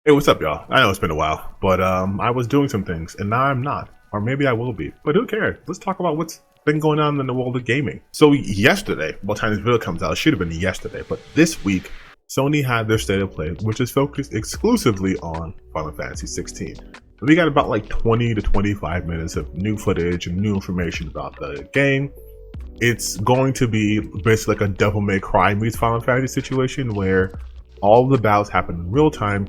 Hey, what's up, y'all? I know it's been a while, but I was doing some things, and now I'm not. Or maybe I will be. But who cares? Let's talk about what's been going on in the world of gaming. So yesterday, by the time this video comes out, it should have been yesterday, but this week, Sony had their State of Play, which is focused exclusively on Final Fantasy 16. We got about like 20 to 25 minutes of new footage and new information about the game. It's going to be basically like a Devil May Cry meets Final Fantasy situation where all of the battles happen in real time.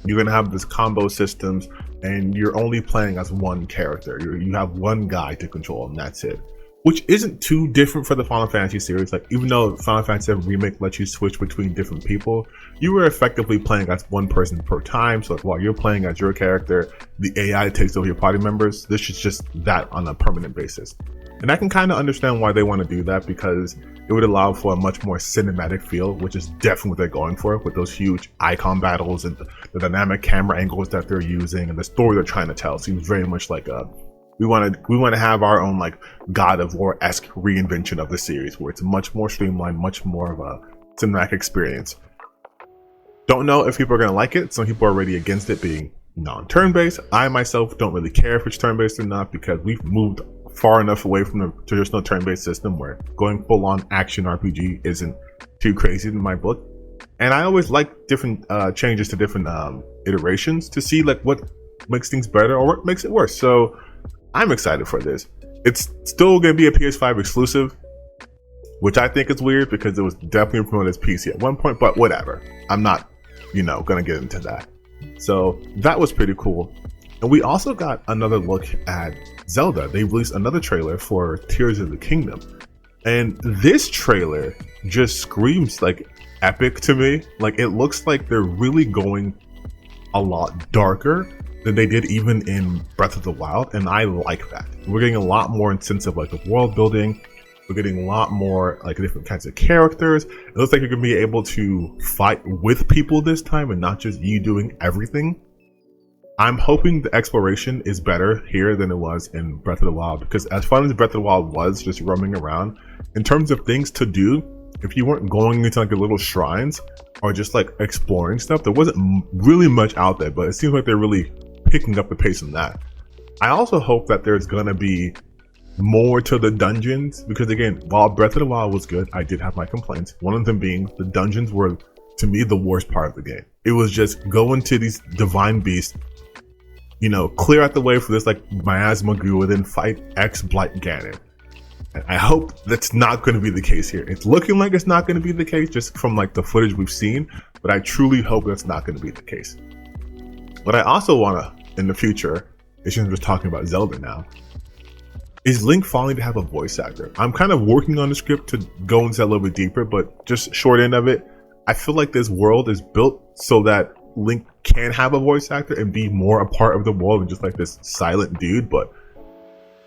You're going to have this combo systems, and you're only playing as one character. You have one guy to control, and that's it. Which isn't too different for the Final Fantasy series. Like, even though Final Fantasy VII Remake lets you switch between different people, you were effectively playing as one person per time. So while you're playing as your character, the AI takes over your party members. This is just that on a permanent basis. And I can kind of understand why they want to do that, because it would allow for a much more cinematic feel, which is definitely what they're going for with those huge icon battles and the dynamic camera angles that they're using and the story they're trying to tell. Seems very much like we want to have our own like God of War-esque reinvention of the series, where it's much more streamlined, much more of a cinematic experience. Don't know if people are going to like it. Some people are already against it being non-turn-based. I myself don't really care if it's turn-based or not, because we've moved far enough away from the traditional turn-based system where going full-on action RPG isn't too crazy in my book. And I always like different changes to different iterations to see like what makes things better or what makes it worse. So I'm excited for this. It's still going to be a PS5 exclusive, which I think is weird because it was definitely promoted as PC at one point, but whatever. I'm not, going to get into that. So that was pretty cool. And we also got another look at Zelda. They released another trailer for Tears of the Kingdom. And this trailer just screams like epic to me. Like, it looks like they're really going a lot darker than they did even in Breath of the Wild. And I like that. We're getting a lot more sense of like the world building. We're getting a lot more like different kinds of characters. It looks like you're gonna be able to fight with people this time and not just you doing everything. I'm hoping the exploration is better here than it was in Breath of the Wild, because as fun as Breath of the Wild was just roaming around, in terms of things to do, if you weren't going into like the little shrines or just like exploring stuff, there wasn't really much out there, but it seems like they're really picking up the pace on that. I also hope that there's gonna be more to the dungeons, because again, while Breath of the Wild was good, I did have my complaints. One of them being the dungeons were, to me, the worst part of the game. It was just go into these divine beasts, clear out the way for this like miasma goo, and then fight X-Blight Ganon. And I hope that's not going to be the case here. It's looking like it's not going to be the case just from like the footage we've seen, but I truly hope that's not going to be the case. What I also want to, in the future, since we're just talking about Zelda now, is Link finally to have a voice actor. I'm kind of working on the script to go into that a little bit deeper, but just short end of it, I feel like this world is built so that Link can have a voice actor and be more a part of the world than just like this silent dude, but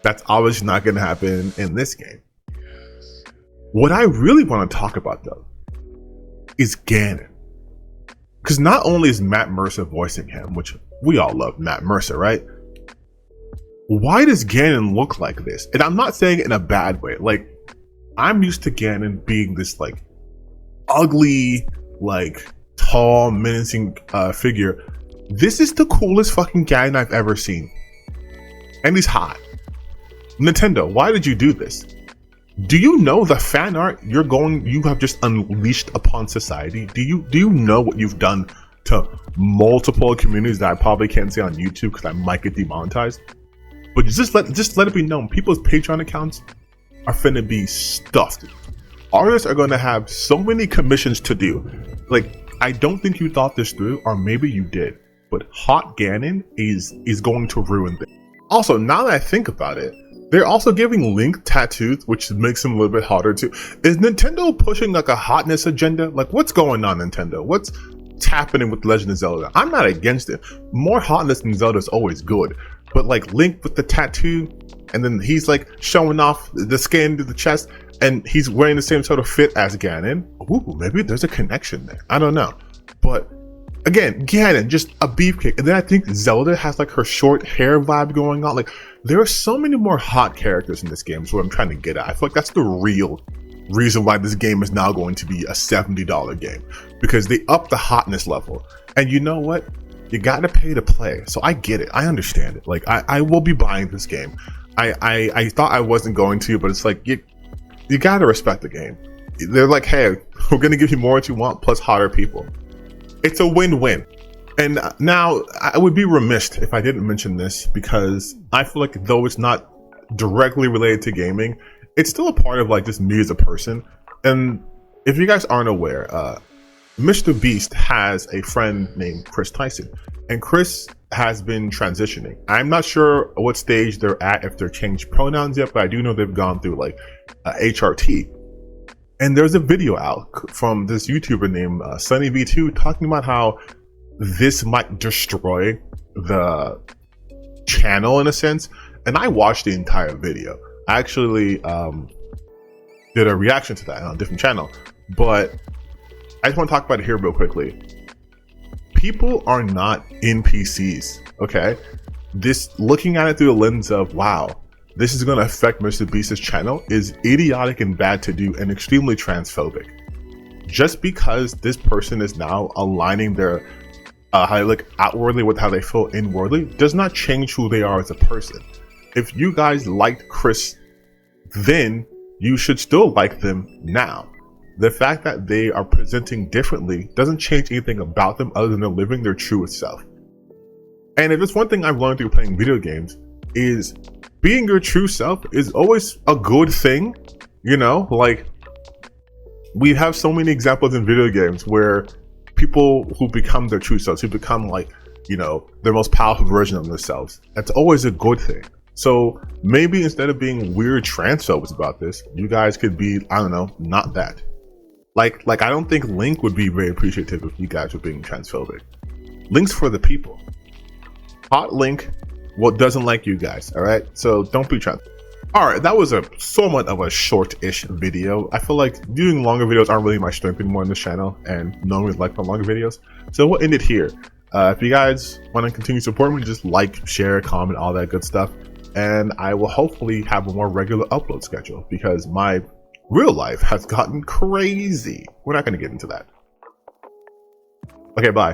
that's obviously not going to happen in this game. What I really want to talk about though is Ganon. Because not only is Matt Mercer voicing him, which we all love Matt Mercer, right? Why does Ganon look like this? And I'm not saying it in a bad way. Like, I'm used to Ganon being this like ugly, like tall, menacing figure. This is the coolest fucking Ganon I've ever seen. And he's hot. Nintendo, why did you do this? Do you know the fan art you have just unleashed upon society? Do you know what you've done to multiple communities that I probably can't say on YouTube because I might get demonetized? But just let it be known, people's Patreon accounts are finna be stuffed. Artists are gonna have so many commissions to do. Like, I don't think you thought this through, or maybe you did, but Hot Ganon is going to ruin things. Also, now that I think about it, they're also giving Link tattoos, which makes him a little bit hotter too. Is Nintendo pushing like a hotness agenda? Like, what's going on, Nintendo? What's happening with Legend of Zelda? I'm not against it. More hotness in Zelda is always good. But like Link with the tattoo, and then he's like showing off the skin to the chest, and he's wearing the same sort of fit as Ganon. Ooh, maybe there's a connection there. I don't know. But again, Ganon, just a beefcake. And then I think Zelda has like her short hair vibe going on. Like, there are so many more hot characters in this game, is what I'm trying to get at. I feel like that's the real reason why this game is now going to be a $70 game, because they up the hotness level. And you know what? You gotta pay to play. So I get it. I understand it. Like I will be buying this game. I thought I wasn't going to, but it's like you gotta respect the game. They're like, hey, we're gonna give you more what you want plus hotter people. It's a win-win. And now I would be remiss if I didn't mention this, because I feel like though it's not directly related to gaming, it's still a part of like just me as a person. And if you guys aren't aware, mrbeast has a friend named Chris Tyson, and Chris has been transitioning. I'm not sure what stage they're at, if they're changed pronouns yet, but I do know they've gone through like HRT. And there's a video out from this YouTuber named SunnyV2 talking about how this might destroy the channel in a sense. And I watched the entire video. I actually did a reaction to that on a different channel, but I just want to talk about it here real quickly. People are not NPCs, okay? This, looking at it through the lens of, wow, this is going to affect mrbeast's channel, is idiotic and bad to do and extremely transphobic. Just because this person is now aligning their how they look outwardly with how they feel inwardly does not change who they are as a person. If you guys liked Chris then, you should still like them now. The fact that they are presenting differently doesn't change anything about them other than they're living their truest self. And if it's one thing I've learned through playing video games, is being your true self is always a good thing. You know, like we have so many examples in video games where people who become their true selves, who become like, you know, their most powerful version of themselves, that's always a good thing. So maybe instead of being weird transphobes about this, you guys could be, I don't know, not that. Like I don't think Link would be very appreciative if you guys were being transphobic. Link's for the people. Hot Link, what doesn't like you guys, all right? So don't be trans. All right, that was somewhat of a short-ish video. I feel like doing longer videos aren't really my strength anymore on this channel, and no one really likes my longer videos. So we'll end it here. If you guys want to continue supporting me, just like, share, comment, all that good stuff. And I will hopefully have a more regular upload schedule, because my real life has gotten crazy. We're not going to get into that. Okay, bye.